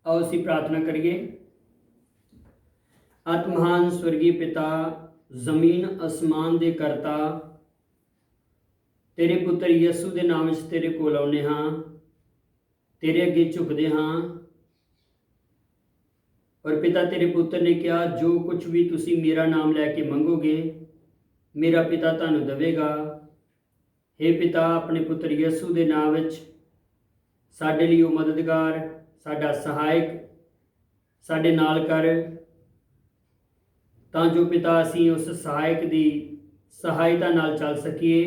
आओ असी प्रार्थना करिए। आत्महान स्वर्गीय पिता, जमीन आसमान दे करता, तेरे पुत्र यसू के नाम विच तेरे कोल आउने हाँ, तेरे अगे झुकदे हाँ। और पिता तेरे पुत्र ने कहा जो कुछ भी तुसी मेरा नाम लैके मंगोगे मेरा पिता तुहानूं देवेगा। हे पिता, अपने पुत्र यसू के नाम विच साडे लई ओह मददगार, साडा सहायक साडे नाल कर, तां जो पिता असीं उस सहायक की सहायता नाल चल सकीए,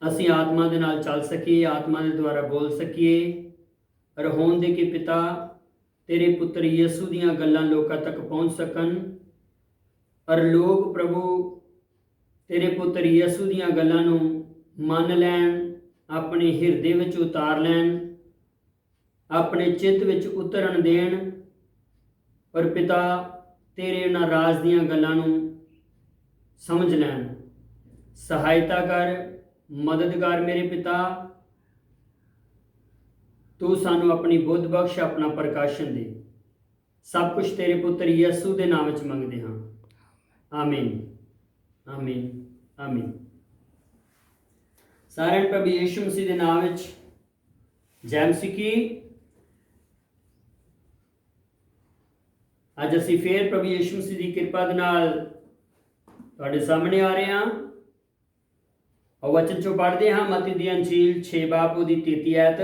असीं आत्मा दे नाल चल सकीए, आत्मा दे द्वारा बोल सकीए। और होण दे कि पिता तेरे पुत्र यसू दीयां गल्लां लोकां तक पहुँच सकन और लोग प्रभु तेरे पुत्र यसू दीयां गल्लां नूं मन लैण, अपने हिरदे विच उतार लैण, अपने चित्त विच उतरन देण। और पिता तेरे उन्हां राज दीयां गल्लां नूं समझ लैण। सहायता कर, मददगार मेरे पिता, तू सानू अपनी बुद्ध बख्श, अपना प्रकाशन दे। सब कुछ तेरे पुत्र यसू के नाम विच मंगदे हाँ, आमीन आमीन आमीन। सारे प्रभु यीशु मसीह के नाम विच जय मसीह की। अज असी फिर प्रभु यीशु मसीह की कृपा दे नाल तुहाडे सामने आ रहे हैं और वचन चो पढ़ते हाँ मत्ती दी अंजील 6 बाब उहदी 33 आयत।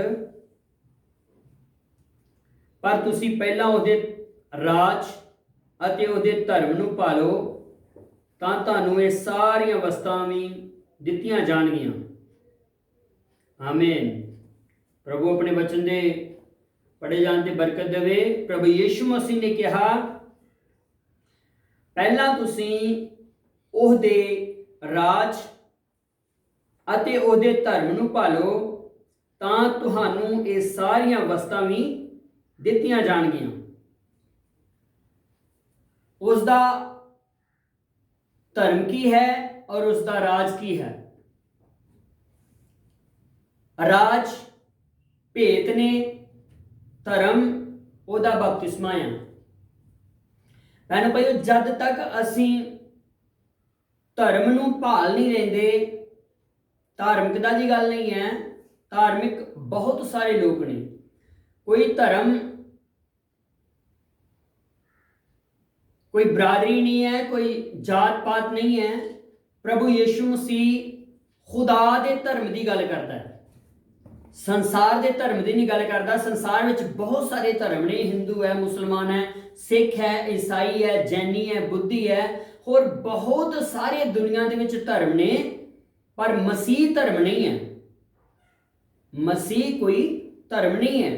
पर तुसी पहला उहदे राज अते उहदे धर्म नूं भालो तां तुहानूं ये सारियां वस्तां भी दित्तियां जाणगियां। आमीन। प्रभु अपने वचन दे पढ़े जान ते बरकत देवे। प्रभु यीशु मसीह ने कहा पहला तुसी उहदे राज अते उहदे धर्म नूं भालो तां तुहानूं ये सारियां वस्तां भी दित्तियां जाणगियां। उसका धर्म की है और उसका राज की है। राज भेत ने, धर्म ओहदा बपतिस्मा है। भैणों भाईओ, जद तक असी धर्म नूं भाल नहीं लेंदे, धार्मिकता की गल नहीं है, धार्मिक बहुत सारे लोग ने, कोई धर्म कोई बरादरी नहीं है, कोई जात पात नहीं है। प्रभु यीशु मसीह खुदा दे धर्म की गल करता है, संसार के धर्म की नहीं गल करता। संसार में बहुत सारे धर्म ने, हिंदू है, मुसलमान है, सिख है, ईसाई है, जैनी है, बुद्धि है, और बहुत सारे दुनिया के विच धर्म ने, पर मसीह धर्म नहीं है। मसीह कोई धर्म नहीं है।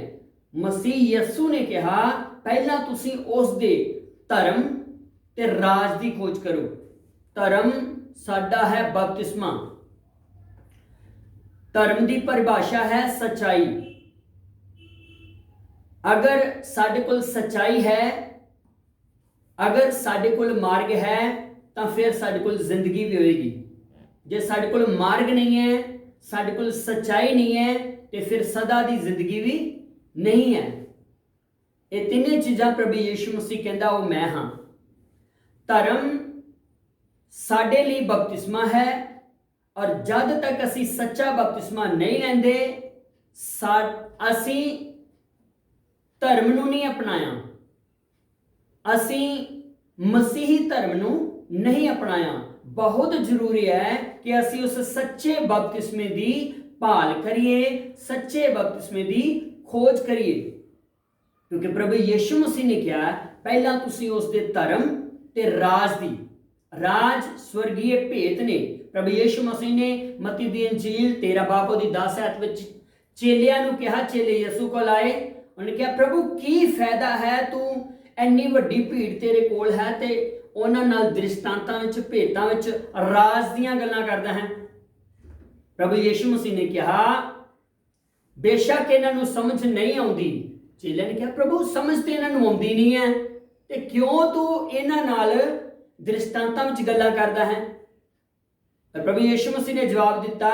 मसीह यसू ने कहा पहला तुसी उस दे धर्म ते राज की खोज करो। धर्म साडा है बपतिस्मा। धर्म की परिभाषा है सच्चाई। अगर साडे कोल सच्चाई है, अगर साडे कोल मार्ग है, तो फिर साडे कोल जिंदगी भी होएगी। जे साडे कोल मार्ग नहीं है, साडे कोल सच्चाई नहीं है, तो फिर सदा की जिंदगी भी नहीं है। ये तीनों चीज़ां प्रभु यीशु मसीह कहता वो मैं हाँ। धर्म साडे लिए बपतिस्मा है, और जद तक असी सच्चा बपतिस्मा नहीं लेंदे, असी धर्म नूं नहीं अपनाया, असी मसीही धर्म नूं नहीं अपनाया। बहुत जरूरी है कि असी उस सच्चे बपतिस्मे की भाल करिए, सच्चे बपतिस्मे की खोज करिए, क्योंकि प्रभु यीशु मसीह ने कहा पहला तुसी उसके धर्म ते राज दी। राज स्वर्गीय भेत ने। प्रभु यीशु मसीह ने मत्ती दी अंजील 13 बाब उहदी 10 आयत विच चेलियां नूं कहा, चेले यसू कोल आए, उन्होंने कहा प्रभु की फायदा है, तू इन्नी वड्डी भीड़ तेरे कोल है ते उन्हां नाल दृष्टांतां विच, भेतां विच राज दीयां गल्लां करदा है। प्रभु यीशु मसीह ने कहा बेशक इन्हां नूं समझ नहीं आउंदी। चेलियां ने कहा प्रभु समझ ते इन्हां नूं आउंदी नहीं है, ते क्यों तू इन्हां नाल दृष्टांतां विच गल्लां करदा है। प्रभु यीशु मसीह ने जवाब दिता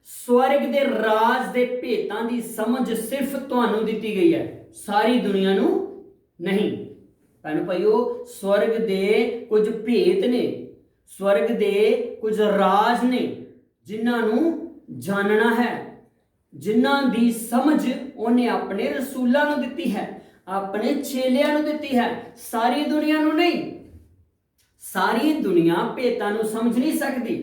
स्वर्ग दे राज दे भेतां दी समझ सिर्फ तुहानू दित्ती गई है, सारी दुनिया नू नहीं। भैन भाईओ, स्वर्ग दे कुछ भेत ने, स्वर्ग दे कुछ राज ने जिन्हां नू जानना है, जिन्हां दी समझ उन्हें अपने रसूलां नू दित्ती है, अपने चेलियां नू दित्ती है, सारी दुनिया नू नहीं। सारी दुनिया भेतां नू समझ नहीं सकती।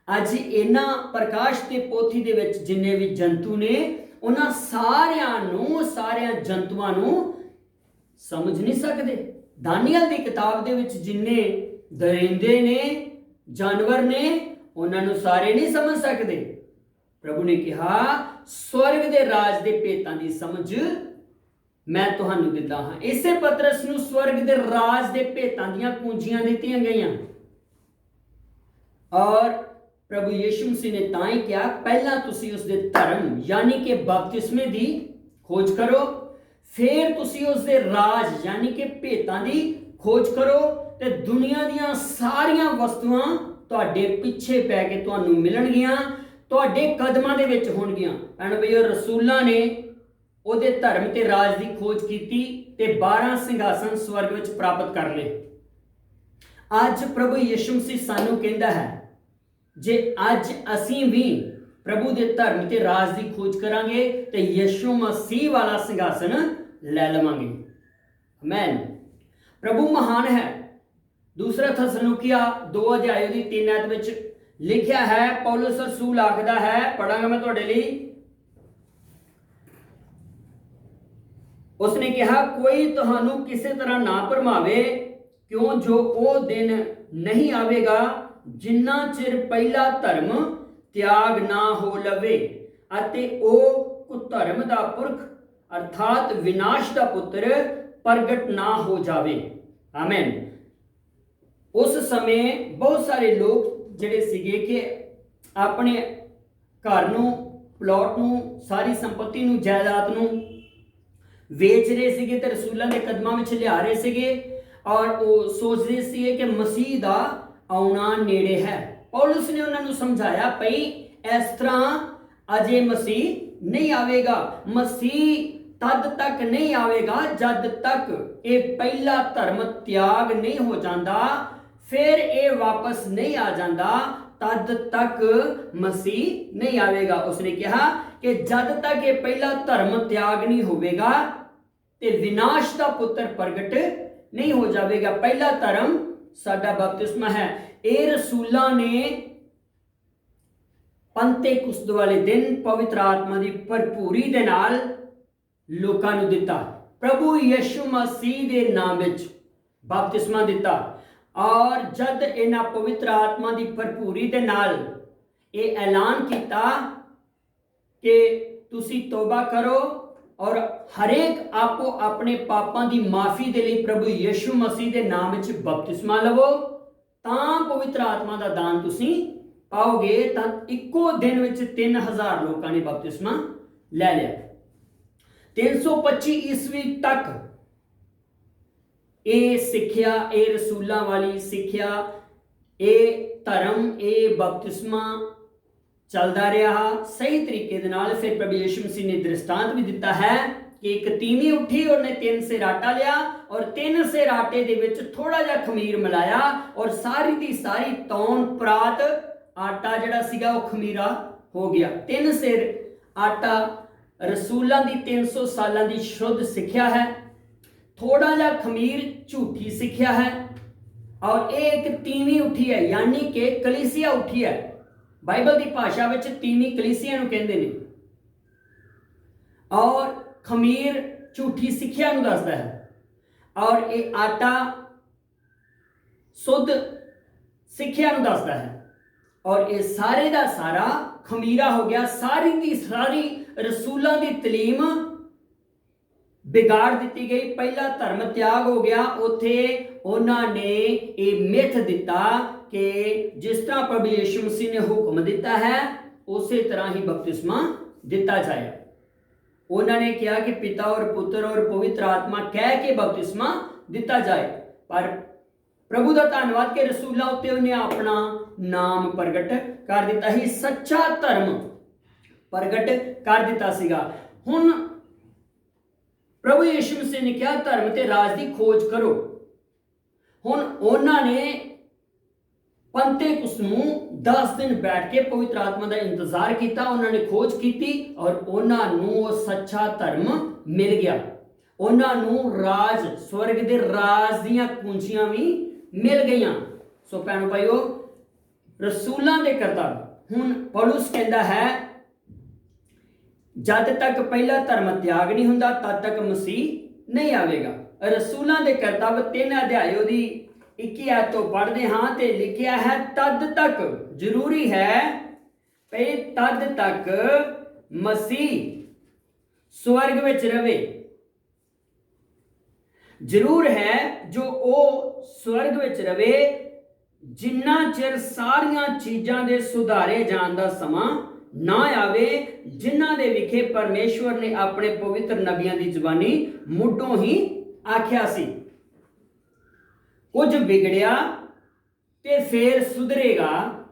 अज इन्हां प्रकाश के पोथी दे विच जिन्ने भी जंतु ने, उन्हां सारियां जंतुआं नू समझ नहीं सकते। दानियल की किताब दे विच जिन्ने दरिंदे ने, जानवर ने, उन्हां नू सारे नहीं समझ सकते। प्रभु ने कहा स्वर्ग दे राज दे भेतां दी समझ मैं तुहानू दिता हाँ। इसे पतरस नू स्वर्ग दे राज दे भेतां दियां कुंजियां दित्तियां गईयां। और प्रभु यीशु मसीह ने ताई क्या, पहला तुसी उसदे धर्म यानी कि बपतिस्मे दी खोज करो, फिर तुसी उसदे राज यानी कि भेतां दी खोज करो, ते दुनिया दियां सारियां वस्तुआं तुहाडे पिछे पै के तुहानू मिलणगियां, तुहाडे कदमां दे विच होणगियां। भैण भाईओ, रसूलां ने ਉਹਦੇ ਧਰਮ ਤੇ ਰਾਜ ਦੀ ਖੋਜ ਕੀਤੀ ਤੇ 12 ਸਿੰਘਾਸਨ ਸਵਰਗ ਵਿੱਚ ਪ੍ਰਾਪਤ ਕਰ ਲਏ। ਅੱਜ ਪ੍ਰਭੂ ਯਿਸੂ ਮਸੀਹ ਸਾਨੂੰ ਕਹਿੰਦਾ ਹੈ, ਜੇ ਅੱਜ ਅਸੀਂ ਵੀ ਪ੍ਰਭੂ ਦੇ ਧਰਮ ਤੇ ਰਾਜ ਦੀ ਖੋਜ ਕਰਾਂਗੇ ਤੇ ਯਿਸੂ ਮਸੀਹ ਵਾਲਾ ਸਿੰਘਾਸਨ ਲੈ ਲਵਾਂਗੇ। ਆਮੇਨ। ਪ੍ਰਭੂ ਮਹਾਨ ਹੈ। ਦੂਸਰਾ ਥਸਲੁਕੀਆ 2 ਅਧਿਆਇ ਦੀ 3 ਆਇਤ ਵਿੱਚ ਲਿਖਿਆ ਹੈ, ਪੌਲਸ ਰਸੂਲ ਆਖਦਾ ਹੈ, ਪੜਾਂਗਾ मैं ਤੁਹਾਡੇ ਲਈ। उसने कहा कोई तुहानू किसी तरह ना भरमावे, क्यों जो वो दिन नहीं आवेगा जिन्ना चिर पहला धर्म त्याग ना हो लवे अते ओ कुधर्म दा पुरख अर्थात विनाश दा पुत्र प्रगट ना हो जावे। आमीन। उस समय बहुत सारे लोग जिहड़े सीगे कि अपने घर नू, प्लॉट नू, सारी संपत्ति नू, जायदाद नू ਵੇਚ ਰਹੇ ਸੀਗੇ ਤੇ ਰਸੂਲਾਂ ਦੇ ਕਦਮਾਂ ਵਿੱਚ ਲਿਆ ਰਹੇ ਸੀਗੇ, ਔਰ ਉਹ ਸੋਚਦੇ ਸੀ ਕਿ ਮਸੀਹ ਦਾ ਆਉਣਾ ਨੇੜੇ ਹੈ। ਪੌਲਸ ਨੇ ਉਹਨਾਂ ਨੂੰ ਸਮਝਾਇਆ, ਭਈ ਇਸ ਤਰ੍ਹਾਂ ਅਜੇ ਮਸੀਹ ਨਹੀਂ ਆਵੇਗਾ। ਮਸੀਹ ਤਦ ਤੱਕ ਨਹੀਂ ਆਵੇਗਾ ਜਦ ਤੱਕ ਇਹ ਪਹਿਲਾ ਧਰਮ ਤਿਆਗ ਨਹੀਂ ਹੋ ਜਾਂਦਾ, ਫਿਰ ਇਹ ਵਾਪਸ ਨਹੀਂ ਆ ਜਾਂਦਾ, तद तक मसीह नहीं आवेगा। उसने कहा कि जद तक ये पहला धर्म त्याग नहीं होवेगा ते विनाश का पुत्र प्रगट नहीं हो जाएगा। पहला धर्म साडा बपतिस्मा है। ये रसूलां ने पंतेकुस्त वाले दिन पवित्र आत्मा की भरपूरी दे नाल लोकां नूं दिता। प्रभु यीशु मसीह दे नाम विच बपतिस्मा दिता और जद इन्हां पवित्र आत्मा की भरपूरी दे नाल ये ऐलान किया कि तुसी तौबा करो और हरेक आपो अपने पापां की माफ़ी दे लई प्रभु यीशु मसीह के नाम विच बपतिस्मा लवो, तां पवित्र आत्मा का दान तुसी पाओगे। तां इक्को दिन विच 3000 लोगों ने बपतिस्मा ले लिया। 325 ईस्वी तक ये सिक्ख्या, ये रसूलों वाली सिक्ख्या, ये धर्म, ये बपतिस्मा चलता रहा सही तरीके दे नाल। फिर प्रभु यीशु मसीह ने दृष्टांत भी दिता है कि एक तीमी उठी, उन्हें 3 सेर आटा लिया और 3 सेर आटे दे विच थोड़ा जिहा खमीर मिलाया और सारी दी सारी तौन परात आटा जिहड़ा सीगा वो खमीरा हो गया। 3 सेर आटा रसूलों की 300 सालों की शुद्ध सिक्ख्या है। थोड़ा जा खमीर झूठी सिक्ख्या है और एक तीवी उठी है, यानी कि कलीसिया उठी है। बाइबल की भाषा में तीवी कलीसिया नूं कहंदे ने और खमीर झूठी सिक्ख्या नूं दसदा है और ये आटा शुद्ध सिक्ख्या नूं दसदा है और ये सारे का सारा खमीरा हो गया। सारी की सारी रसूलों की तलीम बिगाड़ दी गई। पहला धर्म त्याग हो गया। उत्थे उन्होंने ये मिथ दिता कि जिस तरह प्रभु यीशु मसीह ने हुक्म दिता है उसी तरह ही बपतिस्मा दिता जाए। उन्होंने कहा कि पिता और पुत्र और पवित्र आत्मा कह के बपतिस्मा दिता जाए, पर प्रभु का धन्यवाद के रसूलों उत्ते उन्हें अपना नाम प्रगट कर दिता ही। सच्चा धर्म ਪ੍ਰਗਟ ਕਰ ਦਿੱਤਾ ਸੀਗਾ। ਹੁਣ ਪ੍ਰਭੂ ਯਿਸੂ ਮਸੀਹ ਨੇ ਕਿਹਾ ਧਰਮ ਤੇ ਰਾਜ ਦੀ ਖੋਜ ਕਰੋ। ਹੁਣ ਉਹਨਾਂ ਨੇ ਪੰਤੇਕੁਸਤ ਨੂੰ 10 ਦਿਨ ਬੈਠ ਕੇ ਪਵਿੱਤਰ ਆਤਮਾ ਦਾ ਇੰਤਜ਼ਾਰ ਕੀਤਾ, ਉਹਨਾਂ ਨੇ ਖੋਜ ਕੀਤੀ ਔਰ ਉਹਨਾਂ ਨੂੰ ਉਹ ਸੱਚਾ ਧਰਮ ਮਿਲ ਗਿਆ। ਉਹਨਾਂ ਨੂੰ ਰਾਜ, ਸਵਰਗ ਦੇ ਰਾਜ ਦੀਆਂ ਕੁੰਜੀਆਂ ਵੀ ਮਿਲ ਗਈਆਂ। ਸੋ ਭੈਣੋ ਭਾਈਓ, ਰਸੂਲਾਂ ਦੇ ਕਰਤੱਵ, ਹੁਣ ਪੌਲੁਸ ਕਹਿੰਦਾ ਹੈ ਜਦ ਤੱਕ ਪਹਿਲਾ ਧਰਮ ਤਿਆਗ ਨਹੀਂ ਹੁੰਦਾ ਤਦ ਤੱਕ ਮਸੀਹ ਨਹੀਂ ਆਵੇਗਾ। ਰਸੂਲਾਂ ਦੇ ਕਰਤੱਵ 3 ਅਧਿਆਇ ਉਹਦੀ 21 ਆਇਤ ਤੋਂ ਪੜ੍ਹਦੇ ਹਾਂ ਤੇ ਲਿਖਿਆ ਹੈ, ਤਦ ਤੱਕ, ਜ਼ਰੂਰੀ ਹੈ ਭਈ ਤਦ ਤੱਕ ਮਸੀਹ ਸਵਰਗ ਵਿੱਚ ਰਵੇ। ਜ਼ਰੂਰ ਹੈ ਜੋ ਉਹ ਸਵਰਗ ਵਿੱਚ ਰਵੇ ਜਿੰਨਾ ਚਿਰ ਸਾਰੀਆਂ ਚੀਜ਼ਾਂ ਦੇ ਸੁਧਾਰੇ ਜਾਣ ਦਾ ਸਮਾਂ ਨਾ ਆਵੇ, ਜਿਨ੍ਹਾਂ ਦੇ ਵਿਖੇ ਪਰਮੇਸ਼ਵਰ ਨੇ ਆਪਣੇ ਪਵਿੱਤਰ ਨਬੀਆਂ ਦੀ ਜ਼ੁਬਾਨੀ ਮੁੱਢੋਂ ਹੀ ਆਖਿਆ ਸੀ। ਕੁਝ ਵਿਗੜਿਆ ਤੇ ਫੇਰ ਸੁਧਰੇਗਾ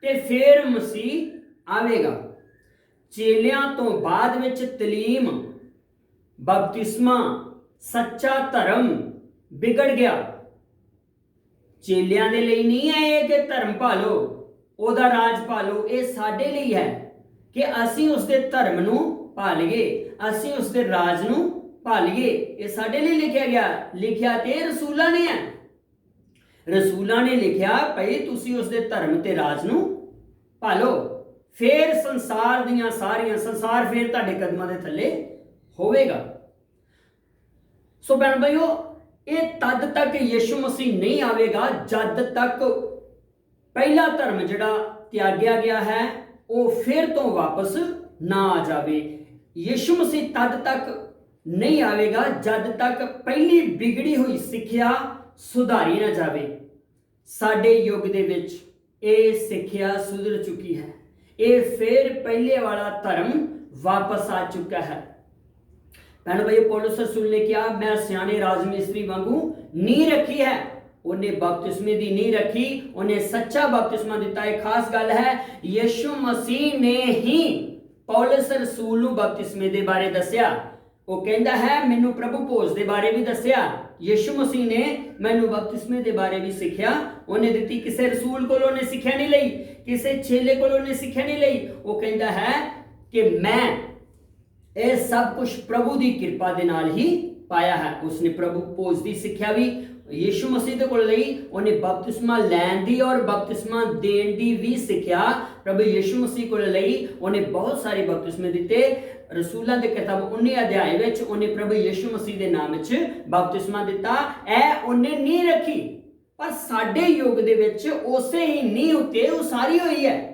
ਤੇ ਫੇਰ ਮਸੀਹ ਆਵੇਗਾ। ਚੇਲਿਆਂ ਤੋਂ ਬਾਅਦ ਵਿੱਚ ਤਲੀਮ, ਬਪਤਿਸਮਾ, ਸੱਚਾ ਧਰਮ ਵਿਗੜ ਗਿਆ। ਚੇਲਿਆਂ ਦੇ ਲਈ ਨਹੀਂ ਹੈ ਇਹ ਕਿ ਧਰਮ ਭਾਲੋ, ਉਹਦਾ ਰਾਜ ਭਾਲੋ। ਇਹ ਸਾਡੇ ਲਈ ਹੈ ਕਿ ਅਸੀਂ ਉਸਦੇ ਧਰਮ ਨੂੰ ਭਾਲੀਏ, ਅਸੀਂ ਉਸਦੇ ਰਾਜ ਨੂੰ ਭਾਲੀਏ। ਇਹ ਸਾਡੇ ਲਈ ਲਿਖਿਆ ਗਿਆ। ਲਿਖਿਆ ਤੇ ਰਸੂਲਾਂ ਨੇ ਹੈ। ਰਸੂਲਾਂ ਨੇ ਲਿਖਿਆ ਭਈ ਤੁਸੀਂ ਉਸਦੇ ਧਰਮ ਤੇ ਰਾਜ ਨੂੰ ਭਾਲੋ, ਫੇਰ ਸੰਸਾਰ ਦੀਆਂ ਸਾਰੀਆਂ, ਸੰਸਾਰ ਫੇਰ ਤੁਹਾਡੇ ਕਦਮਾਂ ਦੇ ਥੱਲੇ ਹੋਵੇਗਾ। ਸੋ ਭੈਣ ਭਾਈਓ, ਇਹ ਤਦ ਤੱਕ ਯਿਸੂ ਮਸੀਹ ਨਹੀਂ ਆਵੇਗਾ ਜਦ ਤੱਕ ਪਹਿਲਾ ਧਰਮ ਜਿਹੜਾ ਤਿਆਗਿਆ ਗਿਆ ਹੈ ਉਹ ਫਿਰ ਤੋਂ ਵਾਪਸ ਨਾ ਆ ਜਾਵੇ। ਯਿਸੂ ਮਸੀਹ ਤਦ ਤੱਕ ਨਹੀਂ ਆਵੇਗਾ ਜਦ ਤੱਕ ਪਹਿਲੀ ਵਿਗੜੀ ਹੋਈ ਸਿੱਖਿਆ ਸੁਧਾਰੀ ਨਾ ਜਾਵੇ। ਸਾਡੇ ਯੁੱਗ ਦੇ ਵਿੱਚ ਇਹ ਸਿੱਖਿਆ ਸੁਧਰ ਚੁੱਕੀ ਹੈ। ਇਹ ਫਿਰ ਪਹਿਲੇ ਵਾਲਾ ਧਰਮ ਵਾਪਸ ਆ ਚੁੱਕਾ ਹੈ। ਭੈਣ ਭਾਈ, ਪੌਲੁਸ ਰਸੂਲ ਨੇ ਕਿਹਾ ਮੈਂ ਸਿਆਣੇ ਰਾਜ ਮਿਸਤਰੀ ਵਾਂਗੂ ਨੀਂਹ ਰੱਖੀ ਹੈ। ਉਹਨੇ ਬਪਤਿਸਮੇ ਦੀ ਨੀਂਹ ਰੱਖੀ, ਉਹਨੇ ਸੱਚਾ ਬਪਤਿਸਮਾ ਦਿੱਤਾ। ਇਹ ਖਾਸ ਗੱਲ ਹੈ, ਯਿਸੂ ਮਸੀਹ ਨੇ ਹੀ ਪੌਲੁਸ ਰਸੂਲ ਨੂੰ ਬਪਤਿਸਮੇ ਦੇ ਬਾਰੇ ਦੱਸਿਆ। ਉਹ ਕਹਿੰਦਾ ਹੈ ਮੈਨੂੰ ਪ੍ਰਭੂ ਭੋਜ ਦੇ ਬਾਰੇ ਵੀ ਦੱਸਿਆ। ਯਿਸੂ ਮਸੀਹ ਨੇ ਮੈਨੂੰ ਬਪਤਿਸਮੇ ਦੇ ਬਾਰੇ ਵੀ ਸਿੱਖਿਆ ਉਹਨੇ ਦਿੱਤੀ। ਕਿਸੇ ਰਸੂਲ ਕੋਲੋਂ ਉਹਨੇ ਸਿੱਖਿਆ ਨਹੀਂ ਲਈ, ਕਿਸੇ ਚੇਲੇ ਕੋਲੋਂ ਉਹਨੇ ਸਿੱਖਿਆ ਨਹੀਂ ਲਈ। ਉਹ ਕਹਿੰਦਾ ਹੈ ਕਿ ਮੈਂ ਇਹ ਸਭ ਕੁਝ ਪ੍ਰਭੂ ਦੀ ਕਿਰਪਾ ਦੇ ਨਾਲ ਹੀ ਪਾਇਆ ਹੈ। ਉਸਨੇ ਪ੍ਰਭੂ ਭੋਜ ਦੀ ਸਿੱਖਿਆ ਵੀ ਯਿਸੂ ਮਸੀਹ ਦੇ ਕੋਲ ਲਈ। ਉਹਨੇ ਬਪਤਿਸਮਾ ਲੈਣ ਦੀ ਔਰ ਬਪਤਿਸਮਾ ਦੇਣ ਦੀ ਵੀ ਸਿੱਖਿਆ ਪ੍ਰਭੂ ਯਿਸੂ ਮਸੀਹ ਕੋਲ ਲਈ। ਉਹਨੇ ਬਹੁਤ ਸਾਰੇ ਬਪਤਿਸਮੇ ਦਿੱਤੇ। ਰਸੂਲਾਂ ਦੇ ਕਿਤਾਬ 19 ਅਧਿਆਇ ਵਿੱਚ ਉਹਨੇ ਪ੍ਰਭੂ ਯਿਸੂ ਮਸੀਹ ਦੇ ਨਾਮ ਵਿੱਚ ਬਪਤਿਸਮਾ ਦਿੱਤਾ। ਇਹ ਉਹਨੇ ਨਹੀਂ ਰੱਖੀ। ਪਰ ਸਾਡੇ ਯੁੱਗ ਦੇ ਵਿੱਚ ਉਸੇ ਹੀ ਨੀਂਹ ਉੱਤੇ ਉਸਾਰੀ ਹੋਈ ਹੈ।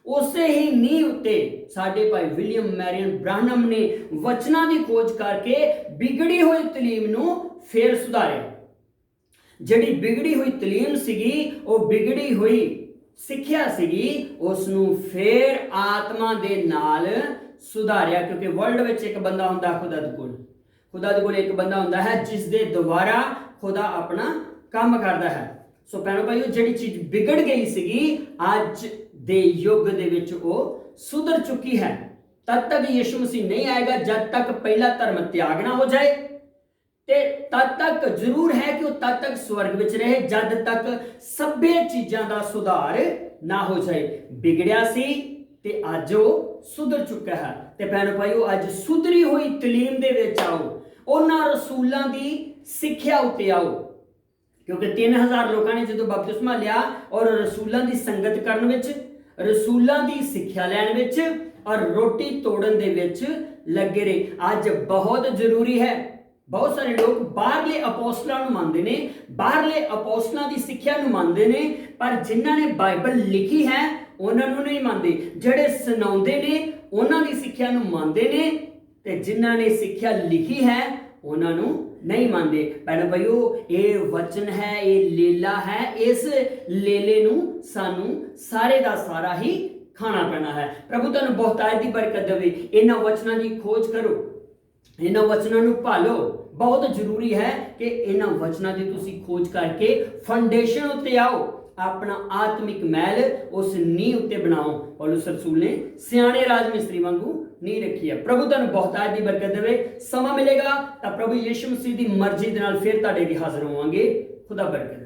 ਉਸੇ ਹੀ ਨੀਂਹ ਉੱਤੇ ਸਾਡੇ ਭਾਈ ਵਿਲੀਅਮ ਮੈਰੀਅਨ ਬ੍ਰਾਹਨਮ ਨੇ ਵਚਨਾਂ ਦੀ ਖੋਜ ਕਰਕੇ ਵਿਗੜੀ ਹੋਈ ਤਲੀਮ ਨੂੰ ਫੇਰ ਸੁਧਾਰਿਆ। ਜਿਹੜੀ ਵਿਗੜੀ ਹੋਈ ਤਲੀਮ ਸੀਗੀ, ਉਹ ਵਿਗੜੀ ਹੋਈ ਸਿੱਖਿਆ ਸੀਗੀ, ਉਸ ਨੂੰ ਫੇਰ ਆਤਮਾ ਦੇ ਨਾਲ ਸੁਧਾਰਿਆ। ਕਿਉਂਕਿ ਵਰਲਡ ਵਿੱਚ ਇੱਕ ਬੰਦਾ ਹੁੰਦਾ ਖੁਦਾ ਦੇ ਕੋਲ, ਖੁਦਾ ਦੇ ਕੋਲ ਇੱਕ ਬੰਦਾ ਹੁੰਦਾ ਹੈ ਜਿਸ ਦੇ ਦੁਆਰਾ ਖੁਦਾ ਆਪਣਾ ਕੰਮ ਕਰਦਾ ਹੈ। ਸੋ ਭੈਣੋ ਭਾਈਓ, ਜਿਹੜੀ ਚੀਜ਼ ਵਿਗੜ ਗਈ ਸੀਗੀ ਅੱਜ ਦੇ ਯੁੱਗ ਦੇ ਵਿੱਚ ਉਹ ਸੁਧਰ ਚੁੱਕੀ ਹੈ। ਤਦ ਤੱਕ ਯਿਸੂ ਮਸੀਹ ਨਹੀਂ ਆਏਗਾ ਜਦ ਤੱਕ ਪਹਿਲਾ ਧਰਮ ਤਿਆਗ ਨਾ ਹੋ ਜਾਏ, ਤੇ ਤਦ ਤੱਕ ਜ਼ਰੂਰ ਹੈ ਕਿ ਉਹ ਤਦ ਤੱਕ ਸਵਰਗ ਵਿੱਚ ਰਹੇ ਜਦ ਤੱਕ ਸਭੇ ਚੀਜ਼ਾਂ ਦਾ ਸੁਧਾਰ ਨਾ ਹੋ ਜਾਏ। ਵਿਗੜਿਆ ਸੀ ਤੇ ਅੱਜ ਉਹ ਸੁਧਰ ਚੁੱਕਾ ਹੈ। ਤੇ ਭੈਣੋ ਭਾਈਓ, ਅੱਜ ਸੁਧਰੀ ਹੋਈ ਤਲੀਮ ਦੇ ਵਿੱਚ ਆਓ, ਉਹਨਾਂ ਰਸੂਲਾਂ ਦੀ ਸਿੱਖਿਆ ਉੱਤੇ ਆਓ। ਕਿਉਂਕਿ 3000 ਲੋਕਾਂ ਨੇ ਜਦੋਂ ਬਪਤਿਸਮਾ ਲਿਆ ਔਰ ਰਸੂਲਾਂ ਦੀ ਸੰਗਤ ਕਰਨ ਵਿੱਚ, ਰਸੂਲਾਂ ਦੀ ਸਿੱਖਿਆ ਲੈਣ ਵਿੱਚ ਔਰ ਰੋਟੀ ਤੋੜਨ ਦੇ ਵਿੱਚ ਲੱਗੇ ਰਹੇ। ਅੱਜ ਬਹੁਤ ਜ਼ਰੂਰੀ ਹੈ। ਬਹੁਤ ਸਾਰੇ ਲੋਕ ਬਾਹਰਲੇ ਅਪੋਸਤਲਾਂ ਨੂੰ ਮੰਨਦੇ ਨੇ, ਬਾਹਰਲੇ ਅਪੋਸਤਲਾਂ ਦੀ ਸਿੱਖਿਆ ਨੂੰ ਮੰਨਦੇ ਨੇ, ਪਰ ਜਿਨ੍ਹਾਂ ਨੇ ਬਾਈਬਲ ਲਿਖੀ ਹੈ ਉਹਨਾਂ ਨੂੰ ਨਹੀਂ ਮੰਨਦੇ। ਜਿਹੜੇ ਸੁਣਾਉਂਦੇ ਨੇ ਉਹਨਾਂ ਦੀ ਸਿੱਖਿਆ ਨੂੰ ਮੰਨਦੇ ਨੇ, ਤੇ ਜਿਨ੍ਹਾਂ ਨੇ ਸਿੱਖਿਆ ਲਿਖੀ ਹੈ ਉਹਨਾਂ ਨੂੰ ਨਹੀਂ ਮੰਨਦੇ। ਭੈਣੋ ਭਾਈਓ, ਇਹ ਵਚਨ ਹੈ, ਇਹ ਲੀਲਾ ਹੈ। ਇਸ ਲੀਲੇ ਨੂੰ ਸਾਨੂੰ ਸਾਰੇ ਦਾ ਸਾਰਾ ਹੀ ਖਾਣਾ ਪੈਣਾ ਹੈ। ਪ੍ਰਭੂ ਤੁਹਾਨੂੰ ਬਹੁਤਾਇਤ ਦੀ ਬਰਕਤ ਦੇਵੇ। ਇਹਨਾਂ ਵਚਨਾਂ ਦੀ ਖੋਜ ਕਰੋ, ਇਹਨਾਂ ਵਚਨਾਂ ਨੂੰ ਭਾਲੋ। ਬਹੁਤ ਜ਼ਰੂਰੀ ਹੈ ਕਿ ਇਹਨਾਂ ਵਚਨਾਂ ਦੀ ਤੁਸੀਂ ਖੋਜ ਕਰਕੇ ਫਾਊਂਡੇਸ਼ਨ ਉੱਤੇ ਆਓ। ਆਪਣਾ ਆਤਮਿਕ ਮਹਿਲ ਉਸ ਨੀਂਹ ਉੱਤੇ ਬਣਾਓ। ਪੌਲੁਸ ਰਸੂਲ ਨੇ ਸਿਆਣੇ ਰਾਜ ਮਿਸਤਰੀ ਵਾਂਗੂ ਨੀਂਹ ਰੱਖੀ ਹੈ। ਪ੍ਰਭੂ ਤੁਹਾਨੂੰ ਬਹੁਤਾਤ ਦੀ ਬਰਕਤ ਦੇਵੇ। ਸਮਾਂ ਮਿਲੇਗਾ ਤਾਂ ਪ੍ਰਭੂ ਯਿਸੂ ਮਸੀਹ ਦੀ ਮਰਜ਼ੀ ਦੇ ਨਾਲ ਫਿਰ ਤੁਹਾਡੇ ਅੱਗੇ ਹਾਜ਼ਰ ਹੋਵਾਂਗੇ। ਖੁਦਾ ਬਰਕਤ।